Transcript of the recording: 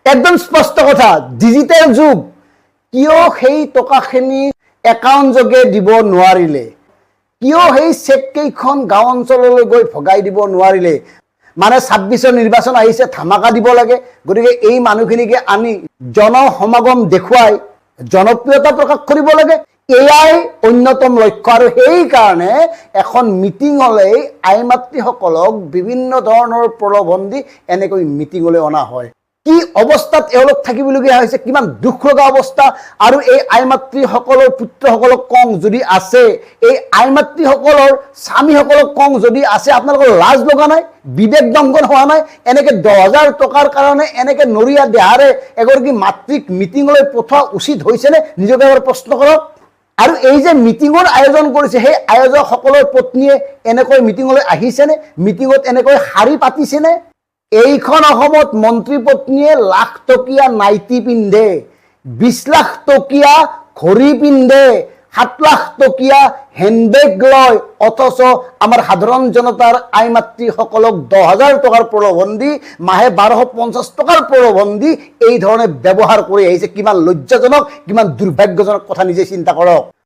একদম স্পষ্ট কথা, ডিজিটেল যুগ, কিয় সেই টকাখিনি একাউণ্ট যোগে দিব নোৱাৰিলে, কিয় সেই চেক কেইখন গাঁও অঞ্চললৈ গৈ ভগাই দিব নোৱাৰিলে? মানে 26ৰ নিৰ্বাচন আহিছে, ধামাকা দিব লাগে, গতিকে এই মানুহখিনিকে আনি জনসমাগম দেখুৱাই জনপ্ৰিয়তা প্ৰকাশ কৰিব লাগে, এয়াই অন্যতম লক্ষ্য। আৰু সেইকাৰণে এখন মিটিঙলৈ আই মাতৃসকলক বিভিন্ন ধৰণৰ প্ৰলোভন দি এনেকৈ মিটিঙলৈ অনা হয়। কি অৱস্থাত এওঁলোক থাকিবলগীয়া হৈছে, কিমান দুখ লগা অৱস্থা। আৰু এই আই মাতৃসকলৰ পুত্ৰসকলক কওঁ, যদি আছে এই আই মাতৃসকলৰ স্বামীসকলক কওঁ, যদি আছে, আপোনালোকৰ লাজ লগা নাই, বিবেক দংগন হোৱা নাই? এনেকৈ 10,000 টকাৰ কাৰণে এনেকৈ নৰিয়া দেহাৰে এগৰাকী মাতৃক মিটিঙলৈ পঠোৱা উচিত হৈছেনে? নিজকে এবাৰ প্ৰশ্ন কৰক। আৰু এই যে মিটিঙৰ আয়োজন কৰিছে, সেই আয়োজকসকলৰ পত্নীয়ে এনেকৈ মিটিঙলৈ আহিছেনে? মিটিঙত এনেকৈ শাৰী পাতিছেনে? এইখন অসমত মন্ত্ৰী পত্নীয়ে লাখ টকীয়া নাইটি পিন্ধে, 20 লাখ টকীয়া ঘড়ী পিন্ধে, 7 লাখ টকীয়া হেণ্ডবেগ লয়, অথচ আমাৰ সাধাৰণ জনতাৰ আই মাতৃসকলক 10,000 টকাৰ প্ৰলোভন দি, মাহে 1250 টকাৰ প্ৰলোভন দি এই ধৰণে ব্যৱহাৰ কৰি আহিছে। কিমান লজ্জাজনক, কিমান দুৰ্ভাগ্যজনক কথা নিজে চিন্তা কৰক।